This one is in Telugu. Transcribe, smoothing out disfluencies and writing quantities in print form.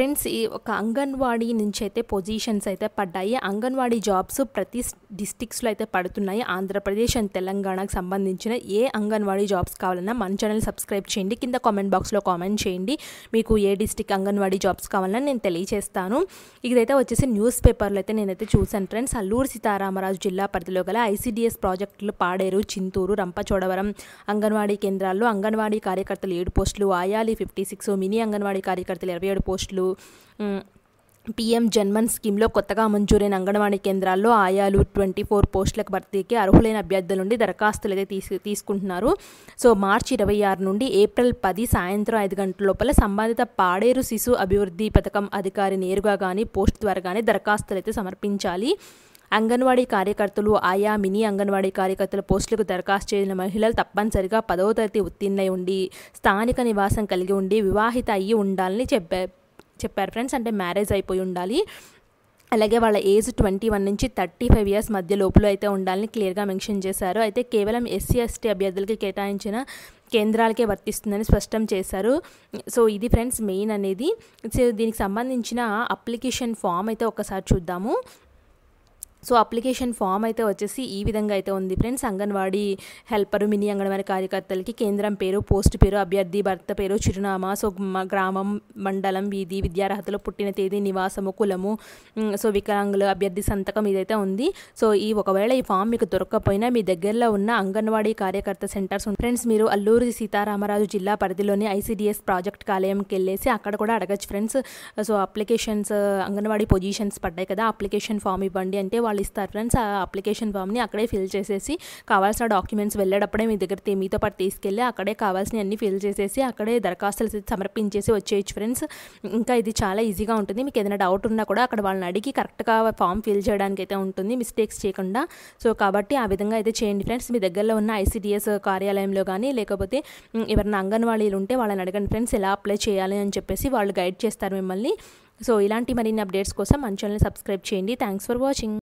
ఫ్రెండ్స్ ఈ ఒక అంగన్వాడీ నుంచి అయితే పొజిషన్స్ అయితే పడ్డాయి. అంగన్వాడీ జాబ్స్ ప్రతి డిస్ట్రిక్ట్స్లో అయితే పడుతున్నాయి. ఆంధ్రప్రదేశ్ అండ్ తెలంగాణకు సంబంధించిన ఏ అంగన్వాడీ జాబ్స్ కావాలన్నా మన ఛానల్ సబ్స్క్రైబ్ చేయండి. కింద కామెంట్ బాక్స్లో కామెంట్ చేయండి మీకు ఏ డిస్ట్రిక్ట్ అంగన్వాడీ జాబ్స్ కావాలన్నా నేను తెలియజేస్తాను. ఇదైతే వచ్చేసి న్యూస్ పేపర్లో అయితే నేనైతే చూశాను ఫ్రెండ్స్. అల్లూరు సీతారామరాజు జిల్లా పరిధిలో గల ఐసీడీఎస్ ప్రాజెక్టులు పాడేరు, చింతూరు, రంపచోడవరం అంగన్వాడీ కేంద్రాల్లో అంగన్వాడీ కార్యకర్తలు 7 పోస్టులు, ఆయాలి 56, మినీ అంగన్వాడీ కార్యకర్తలు 27 పోస్టులు, పీఎం జన్మన్ స్కీమ్లో కొత్తగా మంజూరైన అంగన్వాడీ కేంద్రాల్లో ఆయాలు 24 పోస్టులకు భర్తీకి అర్హులైన అభ్యర్థుల నుండి దరఖాస్తులు అయితే తీసుకుంటున్నారు. సో మార్చి 26 నుండి ఏప్రిల్ 10 సాయంత్రం 5 గంటల లోపల సంబంధిత పాడేరు శిశు అభివృద్ధి పథకం అధికారి నేరుగా కానీ పోస్ట్ ద్వారా కానీ దరఖాస్తులు అయితే సమర్పించాలి. అంగన్వాడీ కార్యకర్తలు, ఆయా మినీ అంగన్వాడీ కార్యకర్తల పోస్టులకు దరఖాస్తు చేసిన మహిళలు తప్పనిసరిగా 10వ తరగతి ఉత్తీర్ణై ఉండి స్థానిక నివాసం కలిగి ఉండి వివాహిత అయ్యి ఉండాలని చెప్పారు ఫ్రెండ్స్. అంటే మ్యారేజ్ అయిపోయి ఉండాలి. అలాగే వాళ్ళ ఏజ్ 21 నుంచి 35 ఇయర్స్ మధ్య లోపల అయితే ఉండాలని క్లియర్గా మెన్షన్ చేశారు. అయితే కేవలం ఎస్సీ ఎస్టీ అభ్యర్థులకి కేటాయించిన కేంద్రాలకే వర్తిస్తుందని స్పష్టం చేశారు. సో ఇది ఫ్రెండ్స్ మెయిన్ అనేది. సో దీనికి సంబంధించిన అప్లికేషన్ ఫామ్ అయితే ఒకసారి చూద్దాము. సో అప్లికేషన్ ఫామ్ అయితే వచ్చేసి ఈ విధంగా అయితే ఉంది friends. Anganwadi helper, mini anganwadi కార్యకర్తలకి కేంద్రం పేరు, పోస్ట్ పేరు, అభ్యర్థి భర్త పేరు, చిరునామా, సో గ్రామం, మండలం, వీధి, విద్యార్హతలు, పుట్టిన తేదీ, నివాసము, కులము, సో వికలాంగులు, అభ్యర్థి సంతకం ఇదైతే ఉంది. సో ఒకవేళ ఈ ఫామ్ మీకు దొరకకపోయినా మీ దగ్గరలో ఉన్న అంగన్వాడీ కార్యకర్త సెంటర్స్ ఫ్రెండ్స్ మీరు అల్లూరు సీతారామరాజు జిల్లా పరిధిలోని ఐసీడీఎస్ ప్రాజెక్ట్ కార్యాలయంకి వెళ్ళేసి అక్కడ కూడా అడగచ్చు friends. So applications anganwadi positions పడ్డాయి కదా, అప్లికేషన్ ఫామ్ ఇవ్వండి అంటే వాళ్ళు ఇస్తారు ఫ్రెండ్స్. ఆ అప్లికేషన్ ఫామ్ని అక్కడే ఫిల్ చేసేసి కావాల్సిన డాక్యుమెంట్స్ వెళ్ళేటప్పుడే మీ దగ్గర మీతో పాటు తీసుకెళ్ళి అక్కడే కావాల్సిన అన్ని ఫిల్ చేసేసి అక్కడే దరఖాస్తులు సమర్పించేసి వచ్చేయచ్చు ఫ్రెండ్స్. ఇంకా ఇది చాలా ఈజీగా ఉంటుంది. మీకు ఏదైనా డౌట్ ఉన్నా కూడా అక్కడ వాళ్ళని అడిగి కరెక్ట్గా ఫామ్ ఫిల్ చేయడానికి అయితే ఉంటుంది, మిస్టేక్స్ చేయకుండా. సో కాబట్టి ఆ విధంగా అయితే చేయండి ఫ్రెండ్స్. మీ దగ్గరలో ఉన్న ఐసీడీఎస్ కార్యాలయంలో కానీ లేకపోతే ఎవరైనా అంగన్వాడీలు ఉంటే వాళ్ళని అడగండి ఫ్రెండ్స్ ఎలా అప్లై చేయాలి అని చెప్పేసి వాళ్ళు గైడ్ చేస్తారు మిమ్మల్ని. సో ఇలాంటి మరిన్ని అప్డేట్స్ కోసం మన ఛానల్ని సబ్స్క్రైబ్ చేయండి. Thanks for watching.